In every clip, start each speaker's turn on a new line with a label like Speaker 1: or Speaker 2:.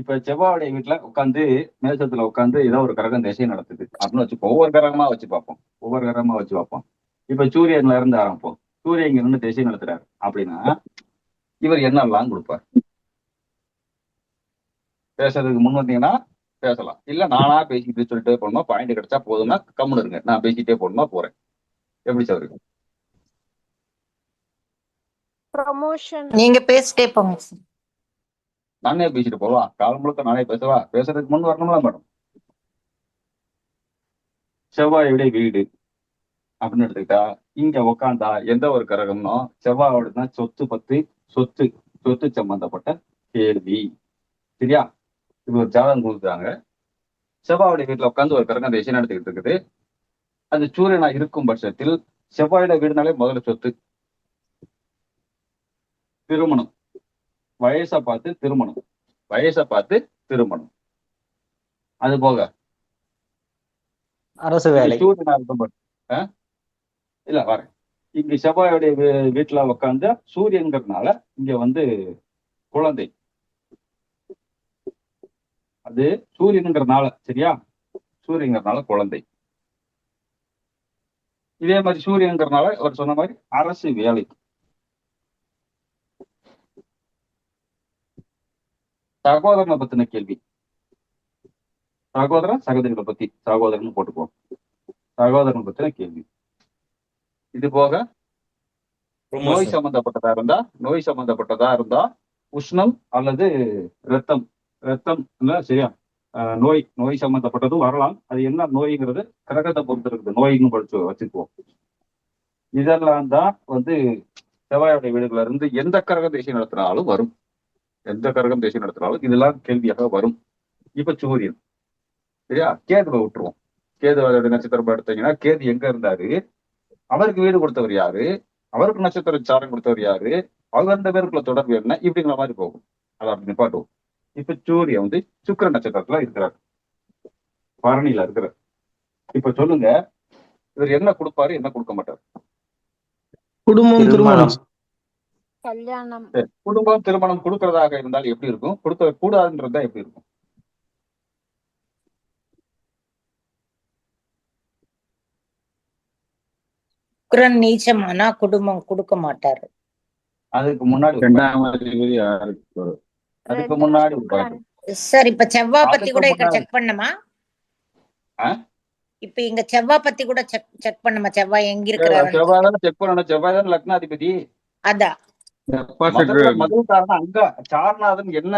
Speaker 1: இப்ப செவ்வாயுடைய வீட்டுல உட்காந்து மேசத்துல உட்காந்து ஏதோ ஒரு கிரகம் திசை நடத்துது அப்படின்னு வச்சுப்போம். ஒவ்வொரு கிரகமா வச்சு பார்ப்போம். ஒவ்வொரு கிரகமா வச்சு பார்ப்போம். இப்ப சூரியன்ல இருந்து ஆரம்பிப்போம். சூரியன் இங்க நின்று திசை நடத்துறாரு அப்படின்னா இவர் என்னெல்லாம் கொடுப்பார்? பேசுறதுக்கு முன் வந்தீங்கன்னா பேசலாம். இல்ல நானா பேசிக்கிட்டு சொல்லிட்டே போகணுமா, பாயிண்ட் கிடைச்சா போதும்னா கம்முன்னு இருங்க, நான் பேசிட்டே போகணுமா போறேன். எப்படி சார் இருக்கு?
Speaker 2: ப்ரமோஷன்.
Speaker 3: நீங்க பேசிட்டே போங்க சார்.
Speaker 1: நானே பேசிட்டு போவா? காலம் முழுக்க நானே பேசவா? பேசுறதுக்கு முன் வரணும்ல மேடம். செவ்வாயுடைய வீடு அப்படின்னு எடுத்துக்கிட்டா இங்க உக்காந்தா எந்த ஒரு கிரகம்னோ செவ்வாயோட தான் சொத்து பத்தி சொத்து சொத்து சம்பந்தப்பட்ட கேள்வி. சரியா? இது ஒரு ஜாதகம் கொடுக்குறாங்க. செவ்வாயுடைய வீட்டுல உட்காந்து ஒரு கிரகம் திசை நடத்திக்கிட்டு இருக்குது. அது சூரியனா இருக்கும் பட்சத்தில் செவ்வாயோட வீடுனாலே முதல்ல சொத்து, திருமணம், வயசை பார்த்து திருமணம், வயசை பார்த்து திருமணம். அது போக
Speaker 4: அரசு வேலை.
Speaker 1: சூரியனா இருக்கும் இல்ல வரேன். இங்க செவ்வாயுடைய வீட்டுல உட்காந்து சூரியன்கிறதுனால இங்க வந்து குழந்தை, அது சூரியனுங்கிறதுனால. சரியா? சூரியங்கிறதுனால குழந்தை. இதே மாதிரி சூரியன்கிறதுனால அவர் சொன்ன மாதிரி அரசு வேலை. சகோதரனை பத்தின கேள்வி. சகோதரன் சகோதரிகளை பத்தி சகோதரன் போட்டுக்குவோம். சகோதரனை பத்தின கேள்வி. இது போக நோய் சம்பந்தப்பட்டதா இருந்தா உஷ்ணம் அல்லது ரத்தம். ரத்தம் சரியா? நோய் நோய் சம்பந்தப்பட்டதும் வரலாம். அது என்ன நோய்ங்கிறது கிரகத்தை பொறுத்து இருக்குது. நோய்னு படிச்சு வச்சுக்குவோம். இதெல்லாம் தான் வந்து செவ்வாயுடைய வீடுகள்ல இருந்து எந்த கிரகம் திசை நடத்தினாலும் வரும். எந்த கிரகம் திசை நடத்தினாலும் இதெல்லாம் கேள்வியாக வரும். இப்ப சூரியன். சரியா? கேதுவை விட்டுருவோம். கேதுவோட நட்சத்திரம் எடுத்தீங்கன்னா கேது எங்க இருந்தாரு, அவருக்கு வீடு கொடுத்தவர் யாரு, அவருக்கு நட்சத்திர சாரம் கொடுத்தவர் யாரு, அவங்க 2 பேருக்குள்ள தொடர்பு என்ன, இப்படிங்கிற மாதிரி போகும். அதை அப்படி நிப்பாட்டுவோம். இப்ப சூரியன் வந்து சுக்கிர நட்சத்திரத்துல இருக்கிறார், பரணியில இருக்கிறார். இப்ப சொல்லுங்க, இவர் என்ன கொடுப்பாரு, என்ன கொடுக்க மாட்டார்?
Speaker 5: குடும்பம், திருமணம்,
Speaker 2: கல்யாணம்.
Speaker 1: குடும்பம் திருமணம் கொடுக்கறதாக இருந்தால் எப்படி இருக்கும், கொடுக்க கூடாதுன்றதா எப்படி இருக்கும்?
Speaker 3: சுக்கிரன் நீச்சமானா குடும்பம் கொடுக்க மாட்டாரு.
Speaker 1: அதுக்கு முன்னாடி அதுக்கு முன்னாடி
Speaker 3: சார் இப்ப செவ்வாய் பத்தி கூட செக் பண்ணுமா? இப்ப இங்க செவ்வாய் பத்தி கூட செக் பண்ணுமா? செவ்வாய் எங்க இருக்கிறாரு?
Speaker 1: செவ்வாய் தானே செக் பண்ணணும். செவ்வாய் தானே லக்னாதிபதி.
Speaker 3: அதான்
Speaker 1: முதல் காரணம் அங்க சாரநாதன் என்ன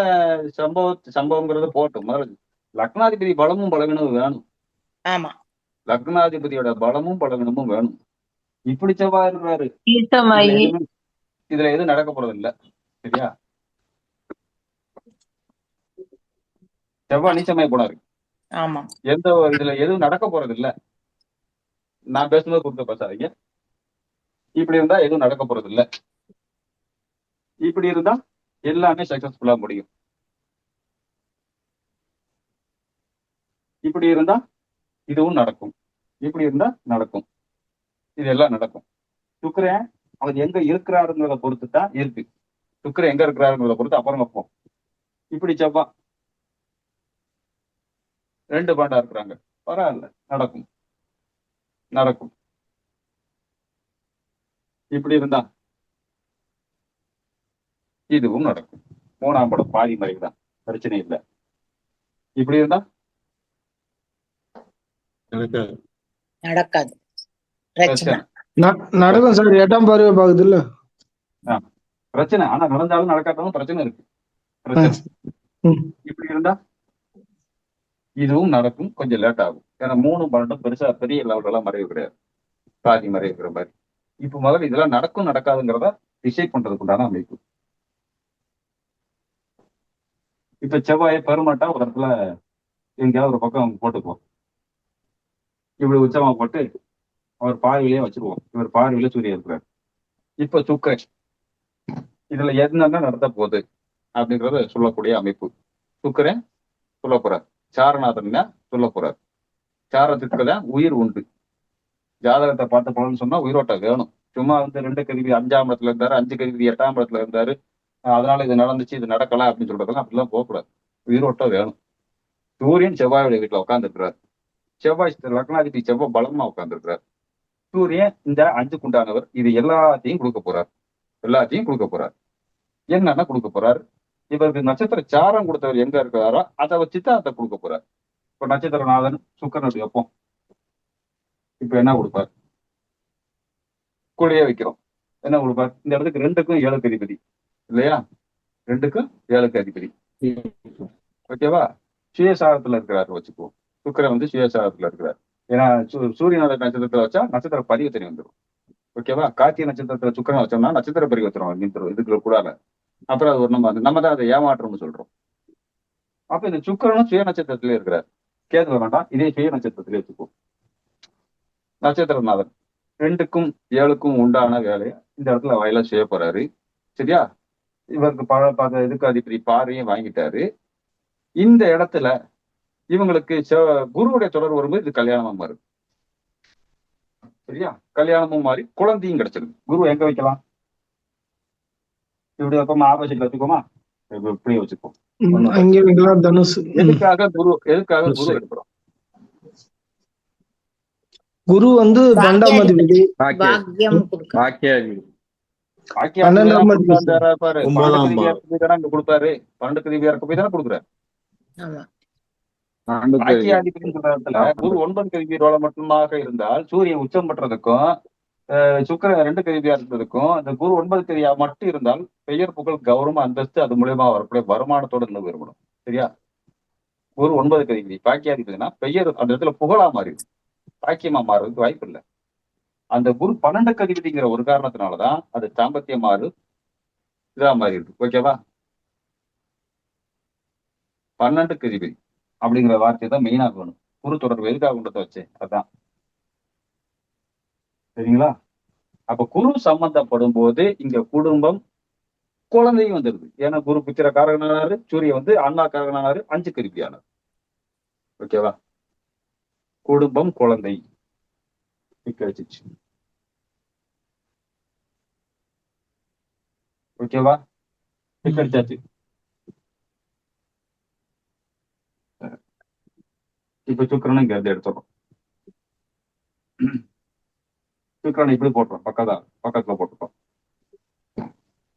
Speaker 1: சம்பவங்கிறத போட்டு முதல்ல லக்னாதிபதி பலமும் பலவீனமும் வேணும்.
Speaker 3: ஆமா,
Speaker 1: லக்னாதிபதியோட பலமும் பலவீனமும் வேணும். இப்படி செவ்வாய் இருக்கிறாரு. இதுல எதுவும் நடக்க போறது இல்ல. சரியா? செவ்வாய் நீச்சமாய் போனாரு.
Speaker 3: ஆமா,
Speaker 1: எந்த இதுல எதுவும் நடக்க போறது இல்ல. நான் பேசும்போது கொடுக்க பேசாதீங்க. இப்படி இருந்தா எதுவும் நடக்க போறது இல்ல. இப்படி இருந்தா எல்லாமே சக்சஸ்ஃபுல்லா முடியும். இப்படி இருந்தா இதுவும் நடக்கும். இப்படி இருந்தா நடக்கும். இதெல்லாம் நடக்கும். சுக்கிரன் அவர் எங்க இருக்கிறாருங்கிறத பொறுத்து தான் இருக்கு. சுக்கிரன் எங்க இருக்கிறாருங்கிறத பொறுத்து அப்புறம் வைப்போம். இப்படி செவ்வா 2 பாண்டா இருக்கிறாங்க, பரவாயில்ல, நடக்கும் நடக்கும். இப்படி இருந்தா இதுவும் நடக்கும். 3ஆம் படம் பாதி மாதிரி தான், பிரச்சனை இல்லை. இப்படி இருந்தா
Speaker 3: நடக்காது.
Speaker 5: நடக்கும் சார். 8ஆம் பார்வை பாக்குது இல்ல
Speaker 1: பிரச்சனை. ஆனா நடந்தாலும் நடக்காட்டாலும் பிரச்சனை இருக்கு. பிரச்சனை. இப்படி இருந்தா இதுவும் நடக்கும், கொஞ்சம் லேட் ஆகும். ஏன்னா 3 12 பெருசா பெரிய லெவலெல்லாம் மறைவு கிடையாது, பாதி மறைவுங்கிற மாதிரி. இப்ப முதல்ல இதெல்லாம் நடக்கும் நடக்காதுங்கிறத டிசைட் பண்றதுக்கு உண்டான அமைப்பு. இப்ப செவ்வாயை பெருமாட்டா ஒரு இடத்துல எங்கேயாவது ஒரு பக்கம் போட்டுக்குவோம். இப்படி உச்சமா போட்டு அவர் பார்வையிலேயே வச்சிருவோம். இவர் பார்வையில சூரியன் இருக்கிறார். இப்ப சுக்கிரன் இதுல என்னென்ன நடத்த போகுது அப்படிங்கறத சொல்லக்கூடிய அமைப்பு. சுக்கிரன் சொல்ல போறார். சாரநாதன் சொல்ல போறார். சாரத்துக்குள்ள உயிர் உண்டு. ஜாதகத்தை பார்த்த பலன்னு சொன்னா உயிரோட்டம் வேணும். சும்மா வந்து 2 கதிபதி 5ஆம் இடத்துல இருந்தாரு, 5 கதிபதி 8ஆம் இடத்துல இருந்தாரு, அதனால இது நடந்துச்சு இது நடக்கலாம் அப்படின்னு சொல்றதெல்லாம் அப்படிலாம் போகக்கூடாது. உயிரோட்டம் வேணும். சூரியன் செவ்வாயுடைய வீட்டுல உட்கார்ந்துருக்கிறார். செவ்வாய் லக்னாதிபதி செவ்வாய் பலமா உட்கார்ந்துருக்கிறார். சூரியன் இந்த 5க்கு உண்டானவர். இது எல்லாத்தையும் கொடுக்க போறார். எல்லாத்தையும் கொடுக்க போறார். என்னென்ன கொடுக்க போறார்? இவருக்கு நட்சத்திர சாரம் கொடுத்தவர் எங்க இருக்கிறாரோ அதை வச்சுதான் அதை கொடுக்க போறார். இப்ப நட்சத்திரநாதன் சுக்கிரனுடைய வைப்போம். இப்ப என்ன கொடுப்பார்? கூடயே வைக்கிறோம். என்ன கொடுப்பார்? இந்த இடத்துக்கு 2க்கும் 7க்கு அதிபதி இல்லையா? 2க்கும் 7க்கு அதிபதி. ஓகேவா? சுயசாரத்துல இருக்கிறாரு வச்சுக்குவோம். சுக்கிரன் வந்து சுயசாரத்துல இருக்கிறார். ஏன்னா சூரியனோட நட்சத்திரத்துல வச்சா நட்சத்திர பரிவர்த்தனை வந்துடும். ஓகேவா? கார்த்திகை நட்சத்திரத்துல சுக்கிரன் வச்சோம்னா நட்சத்திர பரிவர்த்தனை வந்துடும். இதுக்குள்ள கூடால. அப்புறம் அது ஒரு நம்ம தான் அதை ஏமாற்றம்னு சொல்றோம். அப்ப இந்த சுக்கிரனும் சுய நட்சத்திரத்திலே இருக்கிறார். கேது வேண்டாம், இதே சுய நட்சத்திரத்திலே வச்சுக்குவோம். நட்சத்திரநாதன் 2க்கும் 7க்கும் உண்டான வேலையை இந்த இடத்துல வயலா செய்ய போறாரு. சரியா? இவருக்கு இதுக்கு அதிபதி பார்வையும் வாங்கிட்டாரு. இந்த இடத்துல இவங்களுக்கு குருவுடைய தொடர் வரும்போது இது கல்யாணமா மாறுது. சரியா? கல்யாணமும் மாறி குழந்தையும் கிடைச்சிருக்கு. குரு எங்க வைக்கலாம்? இப்படி வைப்போமா? ஆப்போசிட்ல வச்சுக்கோமா? இப்படி வச்சுக்கோம்.
Speaker 5: அங்கே வைக்கலாம். தனுசு.
Speaker 1: எதுக்காக குரு எடுக்கிறோம்?
Speaker 5: குரு வந்து 2ஆம் அதிபதி.
Speaker 3: பாக்கியம் கொடுக்க.
Speaker 5: பன்னெண்டாம் அதிபதி.
Speaker 1: பாரு, 12க்கு கொடுப்பாரு. 12க்கு அதிபதியா போய் தானே கொடுக்குறாரு.
Speaker 3: ஆமா.
Speaker 1: பாக்கியாதிபதினு சொல்ற இடத்துல குரு 9க்கு அதிபதியோட மட்டுமாக இருந்தால் சூரியன் உச்சம் பெற்றதுக்கும் சுக்கிரன் 2க்கு அதிபதியா இருந்ததுக்கும் இந்த குரு 9க்கு அதிபதியா மட்டும் இருந்தால் பெயர் புகழ் கௌரவம் அந்தஸ்து அது மூலியமா வரக்கூடிய வருமானத்தோட இன்னும் வேறுபடும். சரியா? குரு 9க்கு அதிபதி பாக்கியாதிபதினா பெயர் அந்த இடத்துல புகழா மாறிடும். பாக்கியமா மாறுறதுக்கு வாய்ப்பு இல்லை. அந்த குரு 12க்கு அதிபதிங்கிற ஒரு காரணத்தினாலதான் அது தாம்பத்தியம் மாறு இதா மாறிடுது. ஓகேவா? 12க்கு அதிபதி அப்படிங்கிற வார்த்தையை தான் மெயினாக வேணும். குரு தொடர்பு எதுக்காக கொண்டதை வச்சு அதான். சரிங்களா? அப்ப குரு சம்பந்தப்படும் போது இங்க குடும்பம் குழந்தையும் வந்துருது. ஏன்னா குரு புத்திர காரகனானாரு, சூரிய வந்து அண்ணா காரகனானாரு, 5க்கு அதிபதியானார். ஓகேவா? குடும்பம் குழந்தை வச்சிச்சு. ஓகேவா? அடிச்சாச்சு. இப்ப சுக்கிரனை இங்க இருந்து எடுத்துறோம். சுக்கிரனை இப்படி போட்டுறோம். பக்கத்துல போட்டுட்டோம்.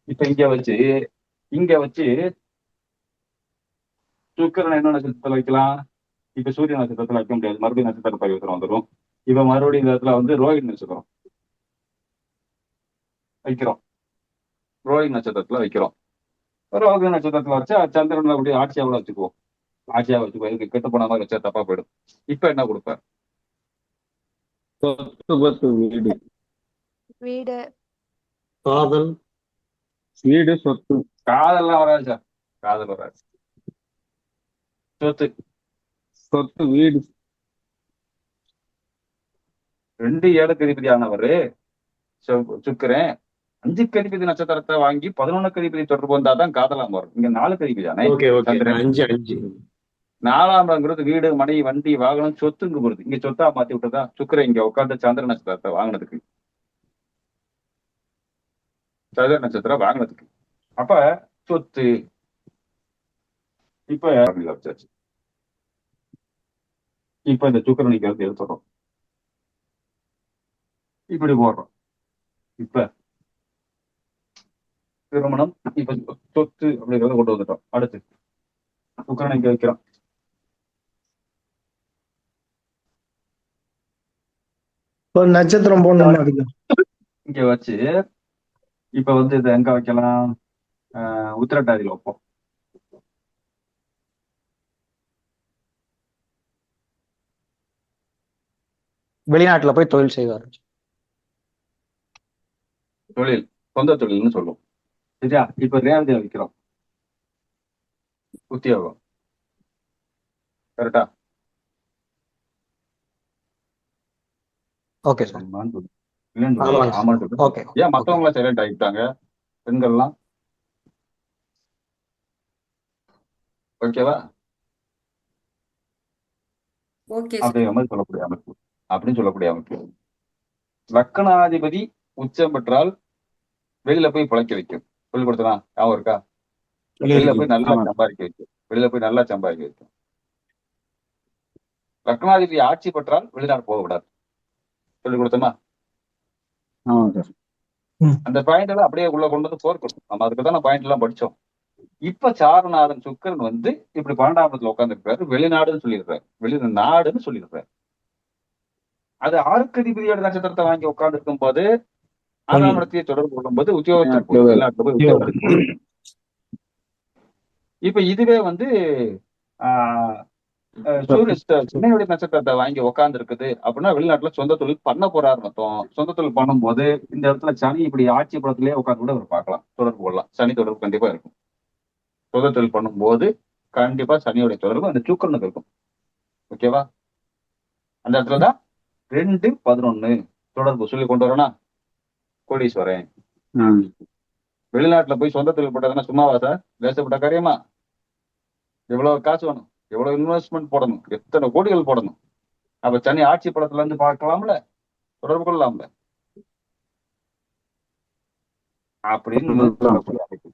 Speaker 1: இப்ப இங்க வச்சு சுக்கிரனை என்ன நட்சத்திரத்துல வைக்கலாம்? இப்ப சூரிய நட்சத்திரத்துல வைக்க முடியாது. மறுபடியும் நட்சத்திர பரிவர்த்தனை வந்துடும். இப்ப மறுபடியும் இந்த இடத்துல வந்து ரோஹிணி நட்சத்திரம் வைக்கிறோம். ரோஹிணி நட்சத்திரத்துல வைக்கிறோம். ரோஹிணி நட்சத்திரத்துல வச்சா சந்திரன் அப்படி ஆட்சியாவில் வச்சுக்குவோம். ஆட்சியா வச்சுக்குவோம். இதுக்கு கெட்டு போன மாதிரி வச்சா தப்பா போயிடும். இப்ப என்ன கொடுப்பார்?
Speaker 2: வீடு,
Speaker 4: காதல், வீடு, சொத்து.
Speaker 1: காதெல்லாம் வராது சார். காதல் வராது. சொத்து,
Speaker 4: வீடு.
Speaker 1: 2 7க்கு அதிபதி ஆனவர் சுக்கிரன் 5க்கு அதிபதி நட்சத்திரத்தை வாங்கி 11க்கு அதிபதி தொடர்பு வந்தாதான் காதலாம் வரும். இங்க 4க்கு அதிபதி தானே சந்திரன்.
Speaker 4: 5
Speaker 1: 4ஆம் இடங்கிறது வீடு, மனை, வண்டி, வாகனம், சொத்துங்க போறது. இங்க சொத்தா மாத்தி விட்டதா? சுக்கிரன் இங்க உட்காந்து சந்திர நட்சத்திரத்தை வாங்கினதுக்கு, சந்திர நட்சத்திரம் வாங்கினதுக்கு. அப்ப சொத்து இப்ப வச்சாச்சு. இப்ப இந்த சுக்கிரன் இங்க இருந்து எடுத்துறோம். இப்படி போடுறோம். இப்ப திருமணம், இப்ப சொத்து அப்படிங்கிறத கொண்டு வந்துட்டோம். அடுத்து சுக்கிரன் இங்க வைக்கிறோம்.
Speaker 5: ஒரு நட்சத்திரம் போடணும் அதுக்கு.
Speaker 1: இங்க வச்சு இப்ப வந்து இதை எங்க வைக்கலாம்? உத்திரட்டாதியில வைப்போம்.
Speaker 6: வெளிநாட்டுல போய் தொழில் செய்வார்.
Speaker 1: தொழில், சொந்த தொழில்னு சொல்லுவோம். சரியா? இப்ப ரேவதியில வைக்கிறோம். உத்தியோகம். கரெக்டா?
Speaker 6: Okay sir. ஓகே.
Speaker 1: ஏன் மத்தவங்கள சைலண்ட் ஆகிட்டாங்க பெண்கள்லாம்? ஓகேவா? அப்படிங்கிற மாதிரி சொல்லக்கூடிய அமைப்பு. அப்படின்னு சொல்லக்கூடிய அமைப்பு. லக்னாதிபதி உச்சம் பெற்றால் வெளியில போய் பிழைக்க வைக்கும். சொல்லிக் கொடுத்தனா ஞாபகம் இருக்கா? வெளியில போய் நல்லா சம்பாதிக்க வைக்கும். வெளியில போய் நல்லா சம்பாதிக்க வைக்கும். லக்னாதிபதி ஆட்சி பெற்றால் வெளிநாடு போக விடாது. சொல்லி கொடுத்தோமா?
Speaker 4: ஆமாங்க சார்.
Speaker 1: அந்த பாயிண்ட் எல்லாம் அப்படியே உள்ள கொண்டு வந்து கோர்க்கணும். நம்ம அதுக்கு தான் பாயிண்ட் எல்லாம் படிச்சோம். இப்ப சாரநாதன் சுக்கிரன் வந்து இப்படி 12ஆம் இடத்துல உட்கார்ந்து இருக்காரு. வெளிநாடுன்னு சொல்லியிருக்காரு, வெளிநாடுன்னு சொல்லியிருக்காரு. அது ஆறுக்கதிபதியோட நட்சத்திரத்தை வாங்கி உட்கார்ந்து இருக்கும் போது 6ஆம் இடத்தையே தொடர்பு கொள்ளும்போது உத்தியோகத்தில் போய் வெளிநாட்டுல போய் உத்தியோகத்துக்கு போய். இப்ப இதுவே வந்து சென்னையுடைய நட்சத்திரத்தை வாங்கி உட்கார்ந்து இருக்குது அப்படின்னா வெளிநாட்டுல சொந்த தொழில் பண்ண போறாரு அர்த்தம். சொந்த தொழில் பண்ணும்போது இந்த இடத்துல சனி இப்படி ஆட்சி படத்திலேயே உட்கார்ந்து கூட அவர் பார்க்கலாம், தொடர்பு கொள்ளலாம். சனி தொடர்பு கண்டிப்பா இருக்கும். சொந்த தொழில் பண்ணும்போது கண்டிப்பா சனியுடைய தொடர்பு அந்த சுக்கிரனுக்கு இருக்கும். ஓகேவா? அந்த இடத்துலதான் 2-11 தொடர்பு சொல்லி கொண்டு வரணும். கோடீஸ்வரன் வெளிநாட்டுல போய் சொந்த தொழில் போட்டதுன்னா சும்மாவா சார்? லேசப்பட்ட காரியமா? எவ்வளவு காசு வேணும், எவ்வளவு இன்வெஸ்ட்மெண்ட் போடணும், எத்தனை கோடிகள் போடணும். அப்ப சனி ஆட்சி படத்துல இருந்து பார்க்கலாம்ல, தொடர்பு கொள்ளலாம்ல அப்படின்னு.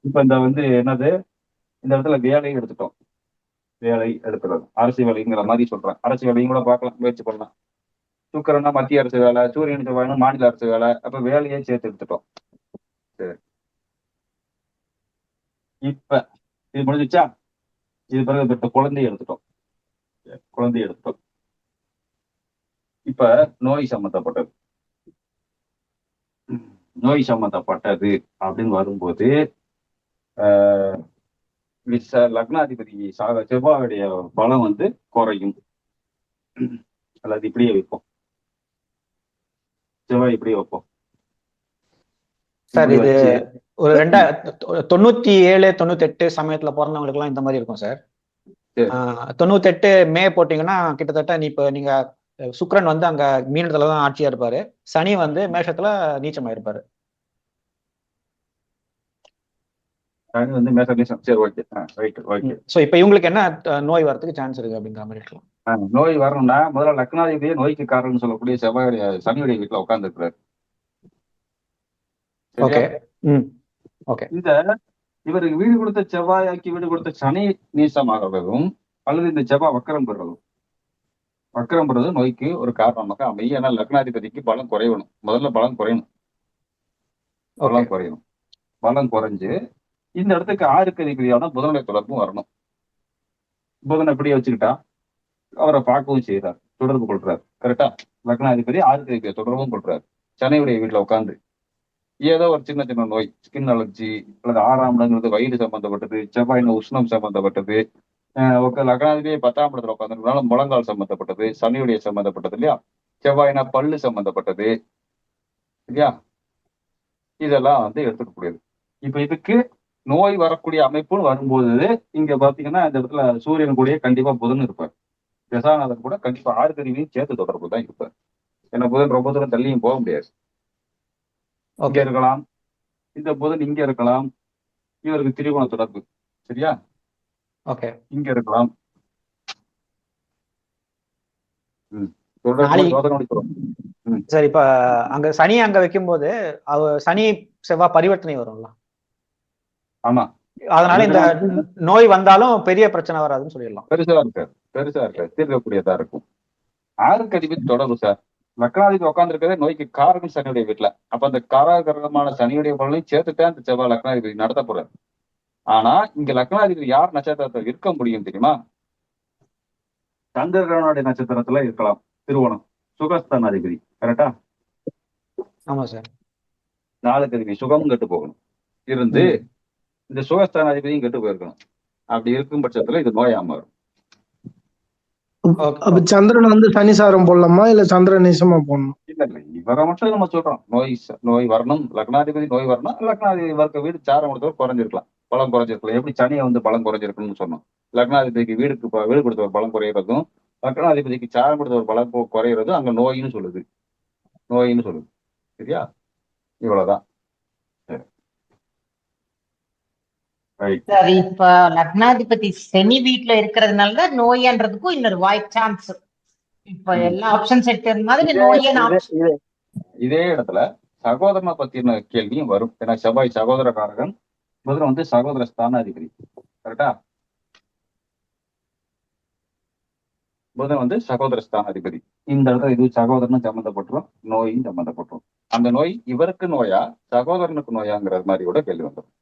Speaker 1: இப்ப இந்த வந்து என்னது, இந்த இடத்துல வேலையை எடுத்துட்டோம். வேலை எடுத்துறது அரசு வேலைங்கிற மாதிரி சொல்றேன். அரசு வேலையும் கூட பார்க்கலாம், முயற்சி பண்ணலாம். சுக்கிரன்னா மத்திய அரசு வேலை, சூரியன் செவ்வாய்னா மாநில அரசு வேலை. அப்ப வேலையே சேர்த்து எடுத்துட்டோம். சரி, இப்ப இது முடிஞ்சிச்சா? இது பிறகு இப்ப குழந்தையை எடுத்துட்டோம். குழந்தையை எடுத்துட்டோம். இப்ப நோய் சம்பந்தப்பட்டது, நோய் சம்பந்தப்பட்டது அப்படின்னு வரும்போது லக்னாதிபதி செவ்வாயுடைய பலம் வந்து குறையும். அல்லது இப்படியே வைப்போம், செவ்வாய் இப்படியே வைப்போம்
Speaker 6: சார். இது ஒரு 97-98 சமயத்துல பிறந்தவங்களுக்கு எல்லாம் இந்த மாதிரி இருக்கும் சார். 98 மே போட்டீங்கன்னா கிட்டத்தட்ட இப்ப நீங்க சுக்கிரன் வந்து அங்க மீனத்துலதான் ஆட்சியா இருப்பாரு, சனி வந்து மேஷத்துல நீச்சமா இருப்பாரு.
Speaker 1: சனி வந்து மேஷம். சரி, ஓகே, ரைட், ஓகே.
Speaker 6: சோ இப்ப இவங்களுக்கு என்ன நோய் வரதுக்கு சான்ஸ் இருக்கு அப்படிங்கிற மாதிரி இருக்கலாம்.
Speaker 1: நோய் வரணும்னா முதல்ல லக்னாதிபதியே நோய்க்கு காரணம்னு சொல்லக்கூடிய செவ்வாயுடைய சனியுடைய வீட்டுல உட்கார்ந்து இருக்கிறாரு. இந்த இவருக்கு வீடு கொடுத்த செவ்வாய்க்கு வீடு கொடுத்த சனி நீசமாகிறதும் அல்லது இந்த செவ்வாய் வக்கரம் பெறுறது நோய்க்கு ஒரு காரணமாக அமையும். ஏன்னா லக்னாதிபதிக்கு பலம் குறையணும். முதல்ல பலம் குறையணும். பலம் குறைஞ்சு இந்த இடத்துக்கு 6க்கு அதிபதியான புதனுடைய தொடர்பும் வரணும். புதன் எப்படியே வச்சுக்கிட்டா அவரை பார்க்கவும் செய்யறாரு, தொடர்பு கொள்றாரு. கரெக்டா? லக்னாதிபதி 6க்கு அதிபதியை தொடர்பும் கொள்றாரு. சனியுடைய வீட்டுல உட்காந்து ஏதோ ஒரு சின்ன சின்ன நோய், ஸ்கின் அலர்ஜி அல்லது 6ஆம் இடங்கிறது வயிறு சம்பந்தப்பட்டது, செவ்வாயின் உஷ்ணம் சம்பந்தப்பட்டது, லக்னாதிபதியே 10ஆம் இடத்துல உட்காந்துருக்கனால முழங்கால் சம்பந்தப்பட்டது, சனியுடைய சம்பந்தப்பட்டது இல்லையா, செவ்வாயினா பல்லு சம்பந்தப்பட்டது இல்லையா, இதெல்லாம் வந்து எடுத்துக்க கூடியது. இப்ப இதுக்கு நோய் வரக்கூடிய அமைப்புன்னு வரும்போது இங்க பாத்தீங்கன்னா இந்த இடத்துல சூரியன் கூடயே கண்டிப்பா புதன் இருப்பார். தசாநாதன் கூட கண்டிப்பா 6க்கு அதிபதியும் சேர்த்து தொடர்பு தான் இருப்பார். ஏன்னா புதன் ரொம்ப தூரம் தள்ளியும் போக முடியாது. இங்க இருக்கலாம், இந்த புதன் இங்க இருக்கலாம். இவருக்கு திரிகோண தொடர்பு, சரியா?
Speaker 6: ஓகே,
Speaker 1: இங்க இருக்கலாம்.
Speaker 6: சரி. இப்ப அங்க சனி அங்க வைக்கும் போது சனி செவ்வாய் பரிவர்த்தனை வரும்ல?
Speaker 1: ஆமா.
Speaker 6: அதனால இந்த நோய் வந்தாலும் பெரிய பிரச்சனை வராதுன்னு சொல்லிடலாம்.
Speaker 1: பெருசா இருக்காது, தீர்க்கக்கூடியதா இருக்கும். 6க்கு அதிபதி தொடர்பு சார். லக்னாதிபதி உட்கார்ந்து இருக்கிறதே நோய்க்கு காரகம் சனியுடைய வீட்டுல. அப்ப அந்த காரகரமான சனியுடைய பலனையும் சேர்த்துட்டேன் அந்த செவ்வாய் லக்னாதிபதி நடத்த போறாரு. ஆனா இங்க லக்னாதிபதி யார் நட்சத்திரத்துல இருக்க முடியும் தெரியுமா? சந்திரனுடைய நட்சத்திரத்துல இருக்கலாம். திருவோணம், சுகஸ்தான அதிபதி. கரெக்டா?
Speaker 6: ஆமா சார்.
Speaker 1: 4க்கு அதிபதி சுகமும் கெட்டு போகணும் இருந்து இந்த சுகஸ்தான அதிபதியும் கெட்டு போயிருக்கணும். அப்படி இருக்கும் பட்சத்துல இது நோயா மாறும்.
Speaker 5: அப்ப சந்திரன் வந்து சனிசாரம் போடலாமா இல்ல சந்திரன் நேசமா போடணும்?
Speaker 1: இல்ல இவரை மட்டும் நம்ம சொல்றோம். நோய் வரணும், லக்னாதிபதி நோய் வரணும். லக்னாதிபதி வர்க்க வீடு சாரம் கொடுத்தவர் குறைஞ்சிருக்கலாம், பலம் குறைஞ்சிருக்கலாம். எப்படி சனியை வந்து பலம் குறைஞ்சிருக்குன்னு சொன்னோம். லக்னாதிபதிக்கு வீடு கொடுத்தவர் பலம் குறையிறதும் லக்னாதிபதிக்கு சாரம் கொடுத்தவர் பலம் குறையிறதும் அங்க நோயின்னு சொல்லுது. சரியா? இவ்வளவுதான்.
Speaker 3: சரி, இப்ப லக்னாதிபதி சனி வீட்டுல இருக்கிறதுனாலதான் நோயன்றதுக்கும் இன்னொரு சான்ஸ். இப்ப எல்லா ஆப்ஷன் செட் மாதிரி
Speaker 1: இதே இடத்துல சகோதரனை பத்தின கேள்வியும் வரும். ஏன்னா செவ்வாய் சகோதரகாரகன், புதன் வந்து சகோதர ஸ்தானாதிபதி. கரெக்டா? புதன் வந்து சகோதர ஸ்தானாதிபதி. இந்த இடத்துல இது சகோதரனும் சம்மந்தப்பட்டுரும், நோயும் சம்மந்தப்பட்டுரும். அந்த நோய் இவருக்கு நோயா சகோதரனுக்கு நோயாங்கிற மாதிரி கூட கேள்வி வந்துடும்.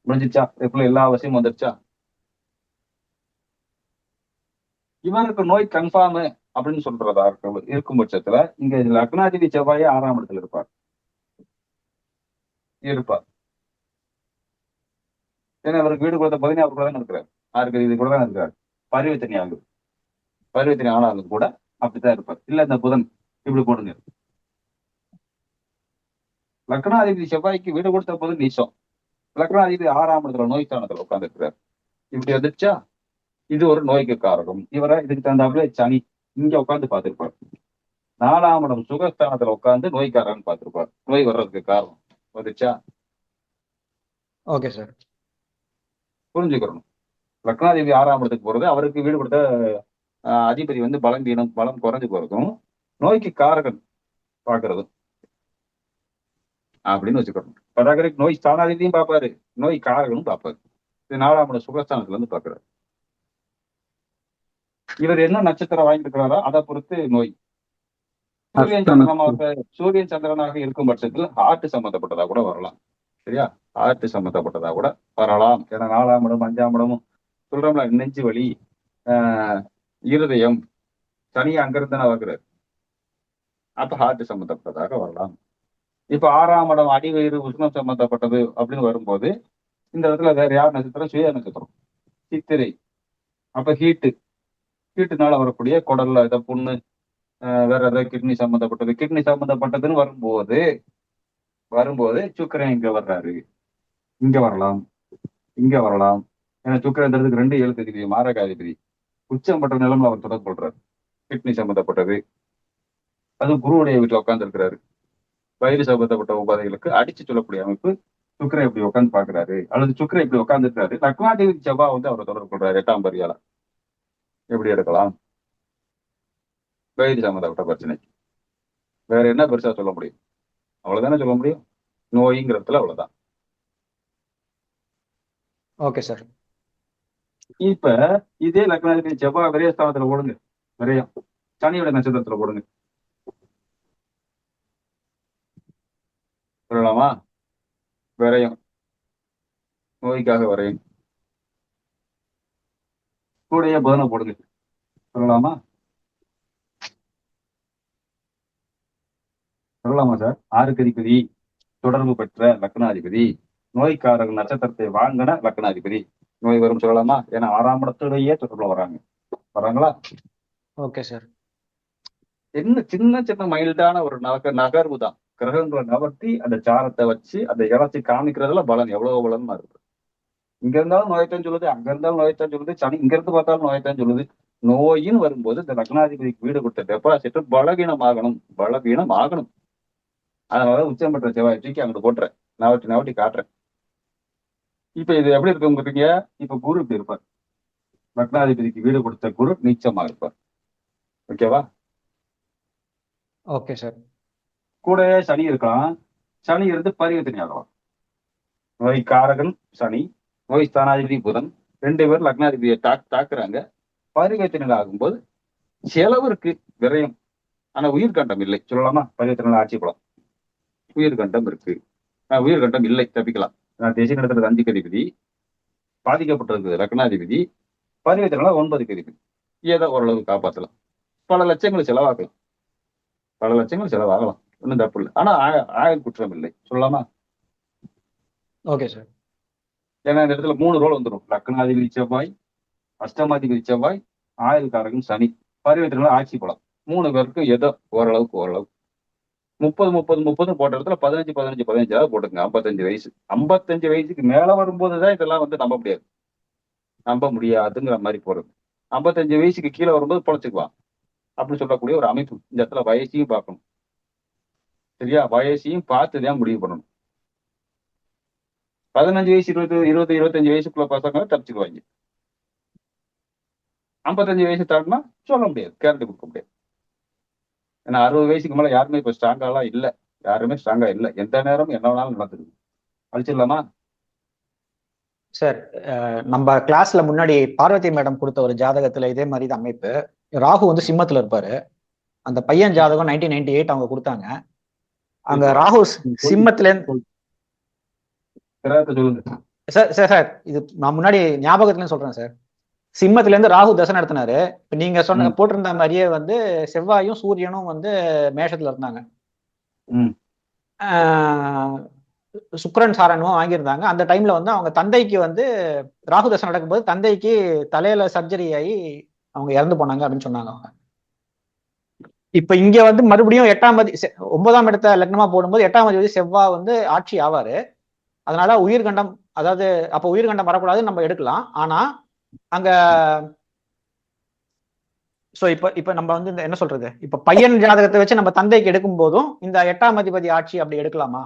Speaker 1: முடிஞ்சிச்சா? இப்ப எல்லா அவசியமும் வந்துருச்சா? இவருக்கு நோய் கன்ஃபார்ம் அப்படின்னு சொல்றதா இருக்கும் பட்சத்துல இங்க லக்னாதிபதி செவ்வாயே 6ஆம் இடத்துல இருப்பார். ஏன்னா அவருக்கு வீடு கொடுத்த 14 கூட தான் இருக்கிறார். 6 இது கூட தான் இருக்கிறார். பரிவர்த்தனை ஆகுது. பரிவர்த்தனை ஆனாலும் கூட அப்படித்தான் இருப்பார். இல்ல இந்த புதன் இப்படி போடுங்க. லக்னாதிபதி செவ்வாய்க்கு வீடு கொடுத்த புதன் நீசம். லக்னாதிபதி 6ஆம் இடத்துல நோய் ஸ்தானத்துல உட்கார்ந்து இருக்கிறார். இப்படி வந்துச்சா? இது ஒரு நோய்க்கு காரணம். இவரை இதுக்கு தகுந்தாப்புல சனி இங்க உட்காந்து பார்த்திருப்பார். 4ஆம் இடம் சுகஸ்தானத்துல உட்காந்து நோய்க்காரன் பார்த்திருப்பார். நோய் வர்றதுக்கு காரணம் வந்துச்சா?
Speaker 6: Okay sir.
Speaker 1: புரிஞ்சுக்கிறணும். லக்னாதிபதி 6ஆம் இடத்துக்கு போறது, அவருக்கு வீடு கொடுத்த அதிபதி வந்து பலம் குறைஞ்சு போறதும் நோய்க்கு காரகன் பாக்குறதும் அப்படின்னு வச்சுக்கணும். பராகரிக்கு நோய் ஸ்தானாதிபதியும் பார்ப்பாரு, நோய் காரகனும் பார்ப்பாரு. இது 4ஆம் இடம் சுகஸ்தானத்துல இருந்து பாக்குறாரு. இவர் என்ன நட்சத்திரம் வாங்கிட்டு அதை பொறுத்து நோய். சூரியன் சந்திரனாக இருக்கும் பட்சத்தில் ஹார்ட் சம்பந்தப்பட்டதா கூட வரலாம். சரியா? ஹார்ட் சம்பந்தப்பட்டதா கூட வரலாம். ஏன்னா 4ஆம் இடம் 5ஆம் இடமும் சொல்றோம்ல, நெஞ்சு வலி, இருதயம், சனியை அங்கிருந்து நான் வைக்கிறார். அப்ப ஹார்ட் சம்பந்தப்பட்டதாக வரலாம். இப்ப 6ஆம் இடம் அடிவயிறு உஷ்ணம் சம்பந்தப்பட்டது அப்படின்னு வரும்போது இந்த இடத்துல வேற யார் நட்சத்திரம்? சுய நட்சத்திரம், சித்திரை. அப்ப ஹீட்டுனால வரக்கூடிய குடல்ல ஏதோ புண்ணு, வேற ஏதாவது கிட்னி சம்பந்தப்பட்டதுன்னு வரும்போது சுக்கிரன் இங்க வர்றாரு. இங்க வரலாம். ஏன்னா சுக்கிரன்றதுக்கு 2 எழுத்ததிபதி, மாரகாதிபதி. உச்சம் பெற்ற நிலம்ல அவர் தொடர்பு கொள்றாரு. கிட்னி சம்பந்தப்பட்டது. அது குருவுடைய வீட்டுல உட்கார்ந்து இருக்கிறாரு. வயிறு சம்பந்தப்பட்ட உபாதைகளுக்கு அடிச்சு சொல்லக்கூடிய அமைப்பு. சுக்கிரன் இப்படி உட்காந்து பாக்குறாரு, அல்லது சுக்கிரன் இப்படி உட்கார்ந்து இருக்காரு. லக்னாதிபதி செவ்வாய் வந்து அவரை தொடர்பு கொள்றாரு 8ஆம் பரியால. எப்படி எடுக்கலாம்? வயிறு சம்பந்தப்பட்ட பிரச்சனைக்கு வேற என்ன பெருசா சொல்ல முடியும்? அவ்வளவுதானே சொல்ல முடியும். நோய்ங்கிறதுல அவ்வளவுதான்.
Speaker 6: Okay sir.
Speaker 1: இப்ப இதே லக்னாதிபதி செவ்வாய் விரயஸ்தானத்துல போடுங்க. விரயம் சனியோட நட்சத்திரத்துல போடுங்க. சொல்லலாமா? விரயம், நோய்க்காக விரயம். கூடயே புதனை போடுங்க. சொல்லலாமா சார்? 6க்கு அதிபதி தொடர்பு பெற்ற லக்னாதிபதி, நோய்க்காரக நட்சத்திரத்தை வாங்கின லக்னாதிபதி. நோய் வரும் சொல்லலாமா? ஏன்னா 6ஆம் இடத்துலயே தொடர்புல வராங்களா?
Speaker 6: Okay sir.
Speaker 1: என்ன சின்ன மைல்டான ஒரு நகர்வு தான். கிரகங்களை நகர்த்தி அந்த சாரத்தை வச்சு அதை இறச்சி காமிக்கிறதுல பலன் எவ்வளவு பலமா இருக்கு. இங்க இருந்தாலும் நோயத்தான் சொல்லுது, அங்க இருந்தாலும் நோயத்தான் சொல்லுது, சனி இங்க இருந்து பார்த்தாலும் நோயத்தான் சொல்லுது. நோயின்னு வரும்போது இந்த லக்னாதிபதிக்கு வீடு கொடுத்த டெபாசிட் பலவீனம் ஆகணும். அதனால உச்சம் பெற்ற செவ்வாய் தூக்கி அங்கிட்டு போட்டுறேன், நவட்டி காட்டுறேன். இப்ப இது எப்படி இருக்குங்கிறீங்க? இப்ப குரு இப்படி இருப்பார். லக்னாதிபதிக்கு வீடு கொடுத்த குரு நீச்சமா இருப்பார். ஓகேவா?
Speaker 6: Okay sir.
Speaker 1: கூட சனி இருக்கலாம். சனி இருந்து பரிவர்த்தனை ஆகலாம். நோய் காரகன் சனி, நோய் ஸ்தானாதிபதி புதன், 2 பேர் லக்னாதிபதியை தாக்குறாங்க. பரிவர்த்தனை ஆகும்போது செலவு இருக்கு, விரயம். ஆனா உயிர்கண்டம் இல்லை. சொல்லலாமா? பரிவர்த்தனை ஆட்சி பலம். உயிர்கண்டம் இருக்கு. உயிர்கண்டம் இல்லை, தப்பிக்கலாம். தேசிய நடத்துறது 5க்கு அதிபதி, பாதிக்கப்பட்டிருக்கு லக்னாதிபதி. பரிவர்த்தனை 9க்கு அதிபதி. ஏதோ ஓரளவு காப்பாற்றலாம். பல லட்சங்கள் செலவாகலாம். ஒன்றும் தப்பு இல்லை. ஆனா ஆயுள் குற்றம் இல்லை. சொல்லலாமா?
Speaker 6: Okay sir.
Speaker 1: ஏன்னா இந்த இடத்துல 3 ரோல் வந்துடும். லக்னாதிபதி செவ்வாய், அஷ்டமாதிபதி செவ்வாய், ஆயுள்காரகன் சனி, பரிவர்த்தனை ஆட்சி பலம். 3 பேருக்கும் ஏதோ ஓரளவுக்கு 30 போட்ட இடத்துல 15 போட்டுங்க. 55 வயசு. 55 வயசுக்கு மேல வரும்போதுதான் இதெல்லாம் வந்து நம்ப முடியாதுங்கிற மாதிரி போறது. 55 வயசுக்கு கீழே வரும்போது பொழைச்சுக்குவான் அப்படின்னு சொல்லக்கூடிய ஒரு அமைப்பு. இந்த இடத்துல வயசையும் பார்க்கணும். சரியா? வயசையும் பார்த்துதான் முடிவு பண்ணணும். 15 வயசு 25 வயசுக்குள்ள பசங்க தப்பிச்சுக்குவாங்க. 55 வயசு தாண்டினா சொல்ல முடியாது, கேரண்டி கொடுக்க முடியாது. ஏன்னா 60 வயசுக்கு மேல யாருமே இப்ப ஸ்ட்ராங்காலாம் இல்லை. யாருமே ஸ்ட்ராங்கா இல்லை. எந்த நேரம் என்ன வேணாலும் நடந்துருக்கு. அழிச்சிடலாமா?
Speaker 6: சார் நம்ம கிளாஸ்ல முன்னாடி பார்வதி மேடம் கொடுத்த ஒரு ஜாதகத்துல இதே மாதிரி தான் அமைப்பு. ராகு வந்து சிம்மத்துல இருப்பாரு. அந்த பையன் ஜாதகம் 1998 அவங்க கொடுத்தாங்க. அங்க ராகு சிம்மத்துல இருந்து
Speaker 1: கிரகத்தை சொல்லுங்க.
Speaker 6: சார் சார் சார் இது நான் முன்னாடி ஞாபகத்துல சொல்றேன் சார். சிம்மத்துல இருந்து ராகு தசை நடத்தினாரு. இப்ப நீங்க சொன்ன போட்டிருந்த மாதிரியே வந்து செவ்வாயும் சூரியனும் வந்து மேஷத்துல இருந்தாங்க. சுக்கிரன் சாரனும் வாங்கியிருந்தாங்க. அந்த டைம்ல வந்து அவங்க தந்தைக்கு வந்து ராகு தசை நடக்கும்போது தந்தைக்கு தலையில சர்ஜரி ஆகி அவங்க இறந்து போனாங்க அப்படின்னு சொன்னாங்க அவங்க. இப்ப இங்க வந்து மறுபடியும் 8ஆம் அதிபதி 9ஆம் இடத்த லக்னமா போடும்போது 8ஆம் அதிபதி செவ்வாய் வந்து ஆட்சி ஆவாரு. அதனால உயிர்கண்டம், அதாவது அப்ப உயிர்கண்டம் வரக்கூடாதுன்னு நம்ம எடுக்கலாம். ஆனா அங்க சோ இப்ப நம்ம வந்து இந்த என்ன சொல்றது, இப்ப பையன் ஜாதகத்தை வச்சு நம்ம தந்தைக்கு எடுக்கும் போதும் இந்த 8ஆம் அதிபதி ஆட்சி அப்படி எடுக்கலாமா?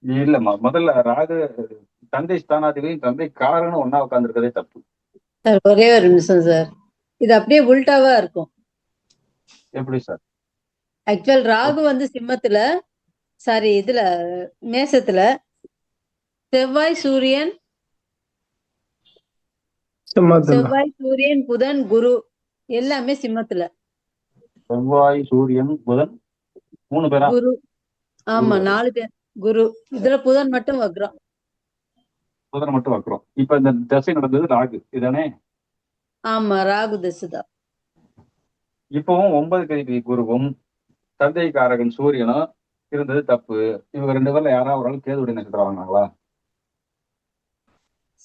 Speaker 1: இல்லம்மா, முதல்ல ராகு தந்தை ஸ்தானாதிபதி தந்தை காரகனும் ஒன்னா உட்கார்ந்து இருக்கதே தப்பு.
Speaker 7: சார் ஒரே ஒரு நிமிஷம் சார், இது அப்படியே உல்டாவா இருக்கும்.
Speaker 1: எப்படி சார்?
Speaker 7: ஆக்சுவல் ராகு வந்து சிம்மத்துல, சாரி இதுல மேசத்துல, செவ்வாய் சூரியன் புதன் குரு எல்லாமே சிம்மத்துல.
Speaker 1: செவ்வாய் சூரியன் புதன் 3 பேரா?
Speaker 7: குரு, ஆமா 4 பேர் குரு. இதுல புதன் மட்டும் வக்ரம்.
Speaker 1: புதன் மட்டும் வக்ரம். இப்ப இந்த தசை நடந்தது ராகு இதானே?
Speaker 7: ஆமா, ராகு தசைதான்.
Speaker 1: இப்பவும் 9 அதிபதி குருவும் தந்தை காரகன் சூரியனும் இருந்தது தப்பு. இவங்க 2 பேர்ல யாராவது ஒரு ஆள் கேதுடைய நட்சத்திரம் வாங்கினாங்களா?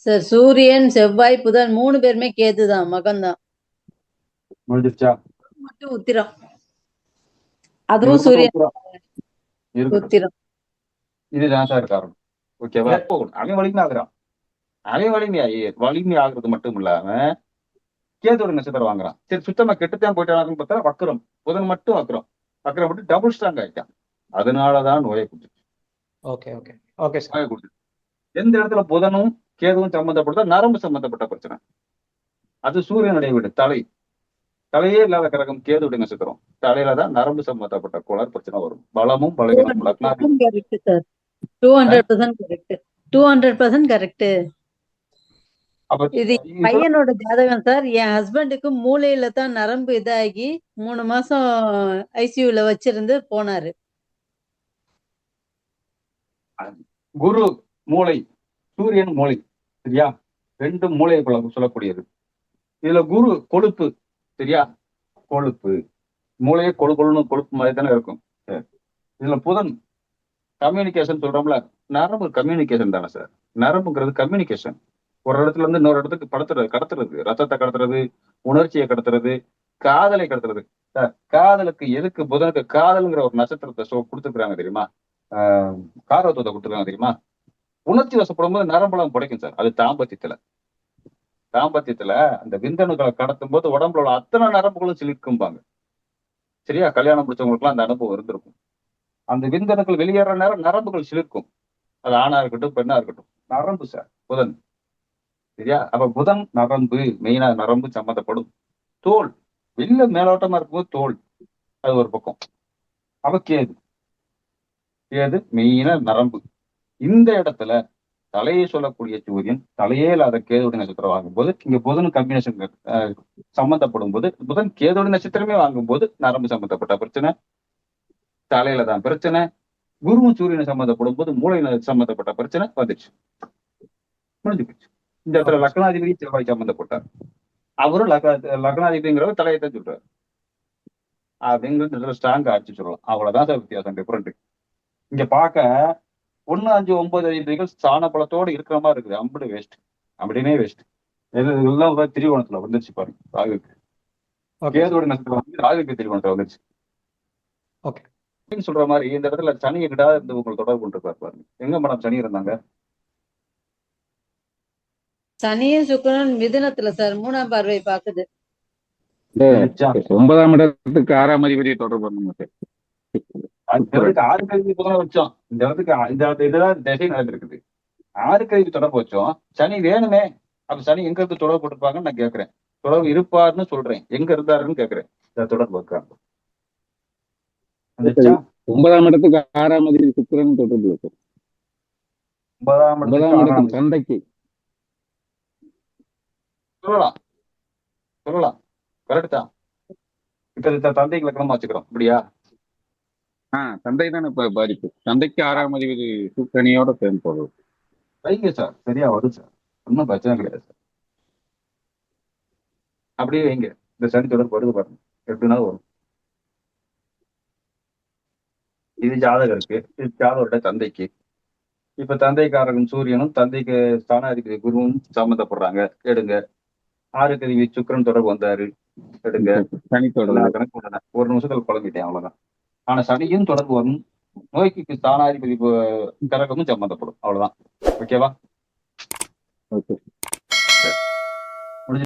Speaker 7: சார் சூரியன் செவ்வாய் புதன் 3 பேருமே கேதுதான், மகன்தான்.
Speaker 1: முடிஞ்சிருச்சா?
Speaker 7: மட்டும் உத்திரம், அதுவும் சூரியன் உத்திரம்.
Speaker 1: இதுதான் சார் காரணம். ஓகேவா? அவன் வலிமை ஆகுறான். அவன் வலிமை ஆகுறது மட்டும் இல்லாம கேதோட நட்சத்திரம் வாங்குறான். சரி, சுத்தமா கெட்டுத்தான் போயிட்டான்னு பார்த்தா வக்கரம், புதன் மட்டும் வக்கரம் மட்டும் டபுள் ஸ்ட்ராங் ஆயிட்டான். அதனாலதான் நோயை கொடுத்துச்சு.
Speaker 6: Okay okay okay sir.
Speaker 1: நோயை கொடுத்துச்சு. எந்த இடத்துல புதனும் கேதுவும் சம்பந்தப்பட்ட நரம்பு சம்பந்தப்பட்ட பிரச்சனை. அது சூரியனுடைய வீடு, தலையே இல்லாத கிரகம் கேதுடைய நட்சத்திரம். தலையில தான் நரம்பு சம்பந்தப்பட்ட கோளாறு பிரச்சனை வரும். பலமும் பலகீனமும் லக்னாதிபதி.
Speaker 7: 200% கரெக்ட். இது பையனோட ஜாதகம் சார். என் ஹஸ்பண்டுக்கு மூளையில தான் நரம்பு இதாகி 3 மாசம் ஐசியூல வச்சிருந்து போனாரு.
Speaker 1: குரு மூளை, சூரியன் மூளை, சரியா? 2 மூளையை சொல்லக்கூடியது. இதுல குரு கொழுப்பு, சரியா? கொழுப்பு மூளையே கொழுன்னு கொழுப்பு மாதிரி தானே இருக்கும். இதுல புதன் கம்யூனிகேஷன் சொல்றோம்ல, நரம்பு கம்யூனிகேஷன் தானே சார். நரம்புங்கிறது கம்யூனிகேஷன். ஒரு இடத்துல இருந்து இன்னொரு இடத்துக்கு கடத்துறது, ரத்தத்தை கடத்துறது, உணர்ச்சியை கடத்துறது, காதலை கடத்துறது. காதலுக்கு எதுக்கு புதனுக்கு காதல்ங்கிற ஒரு நட்சத்திரத்தை கொடுத்துருக்காங்க தெரியுமா? காரத்துவத்தை கொடுத்துருக்காங்க தெரியுமா? உணர்ச்சி வசப்படும் போது நரம்புலாம் புடைக்கும் சார். அது தாம்பத்தியத்துல அந்த விந்தணுக்களை கடத்தும் போது உடம்புல உள்ள அத்தனை நரம்புகளும் சிலிர்க்கும்பாங்க. சரியா? கல்யாணம் முடிச்சவங்களுக்குலாம் அந்த அனுபவம் இருந்திருக்கும். அந்த விந்தணுக்கள் வெளியேற நேரம் நரம்புகள் சிலிர்க்கும். அது ஆணா இருக்கட்டும் பெண்ணா இருக்கட்டும், நரம்பு சார் புதன். சரியா? அப்ப புதன் நரம்பு, மெயினா நரம்பு சம்மந்தப்படும். தோல் வெளில மேலோட்டமா இருக்கும்போது தோல், அது ஒரு பக்கம். அப்ப கேது மெயினா நரம்பு. இந்த இடத்துல தலையை சொல்லக்கூடிய சூரியன் தலையே இல்லாத கேதுடைய நட்சத்திரம் வாங்கும்போது, இங்க புதன் கம்பினேஷன் சம்பந்தப்படும் போது, புதன் கேதுடைய நட்சத்திரமே வாங்கும்போது நரம்பு சம்பந்தப்பட்ட பிரச்சனை, தலையில தான் பிரச்சனை. குருவும் சூரியனை சம்பந்தப்படும் போது மூளை சம்பந்தப்பட்ட பிரச்சனை வந்துச்சு, முடிஞ்சு போச்சு. இந்த இடத்துல லக்னாதிபதி செவ்வாய் சம்பந்தப்பட்டார். அவரும் லக்னாதிபதிங்கிறவர் தலையைத்தான் சொல்றாரு. அப்படிங்கிறது ஸ்ட்ராங்கா ஆட்சி சொல்லலாம். அவ்வளவுதான் சார் வித்தியாசம், டிஃபரெண்ட். இங்க பார்க்க 1, 5, 9 அதிபதிகள் ஸ்தான பலத்தோடு இருக்கிற மாதிரி இருக்குது. அம்புடு வேஸ்ட், அப்படின்னே வேஸ்ட். எல்லாம் திரிகோணத்துல வந்துருச்சு பாருங்க. ராகுக்கு கேதோட நட்சத்திரம் வந்து ராகுக்கு திரிகோணத்துல வந்துருச்சு.
Speaker 6: ஓகே
Speaker 1: சொல்ற மாதிரி இந்த இடத்துல சனி கிட்ட இருந்து உங்களை தொடர்பு கொண்டிருப்பாரு பாருங்க. எங்க மேடம் சனி இருந்தாங்க?
Speaker 7: சனியும் சுக்கிரன் மிதுனத்துல சார், 3ஆம் பார்வை பாக்குது.
Speaker 4: 9ஆம் இடத்துக்கு 6ஆம் அதிபதியை தொடர்பு பண்ணுங்க சார்.
Speaker 1: இந்த இடத்துக்கு 6 கல்வி புதனை வச்சோம். இந்த இடத்துக்கு இதுதான் திசை நடந்திருக்குது. 6 கல்வி தொடர்பு வச்சோம். சனி வேணுமே. அப்ப சனி எங்க இருந்து தொடர்பு போட்டிருப்பாங்கன்னு நான் கேட்கிறேன். தொடர்பு இருப்பாருன்னு சொல்றேன், எங்க இருந்தாருன்னு கேட்கிறேன். தொடர்பு இருக்காங்க.
Speaker 4: 9ஆம் இடத்துக்கு 6ஆம் அதிபதி சுக்கிரன் தொடர்பு சார்.
Speaker 1: 9ஆம் இடத்துக்கு
Speaker 4: 9ஆம்
Speaker 1: 6ஆம்
Speaker 4: இடத்துக்கு
Speaker 1: இடத்துக்கு
Speaker 4: தந்தைக்கு.
Speaker 1: சொல்லலாம் சொல்லலாம். கரெக்ட் தான். இப்ப இந்த தந்தைக்கு லக்கணமா வச்சுக்கிறோம் இப்படியா?
Speaker 4: தந்தை தானே இப்ப பாதிப்பு. தந்தைக்கு 6ஆம் அதிபதி சுக்கிரனியோட சேர்ந்து போகுது.
Speaker 1: வைங்க சார், சரியா வரும் சார், ஒன்றும் பிரச்சனை கிடையாது சார். அப்படியே வைங்க. இந்த சனி தொடர்பு வருது பாருங்க, எப்படினாலும் வரும். இது ஜாதகருக்கு, இது ஜாதகரோட தந்தைக்கு. இப்ப தந்தைக்காரகன் சூரியனும் தந்தைக்கு ஸ்தானாதிபதி குருவும் சம்மந்தப்படுறாங்க, எடுங்க. 6க்கு அதிபதி சுக்கிரன் தொடர்பு வந்தாரு, எடுங்க.
Speaker 4: சனி தொடர்பு.
Speaker 1: எல்லா கணக்கும் உள்ளன. ஒரு நிமிஷத்துல குழம்பிட்டேன், அவ்வளவுதான். ஆனா சனியும் தொடர்பு வரும், நோய்க்கு ஸ்தானாதிபதி கிரகமும் சம்மந்தப்படும், அவ்வளவுதான். ஓகேவா?
Speaker 4: ஓகே.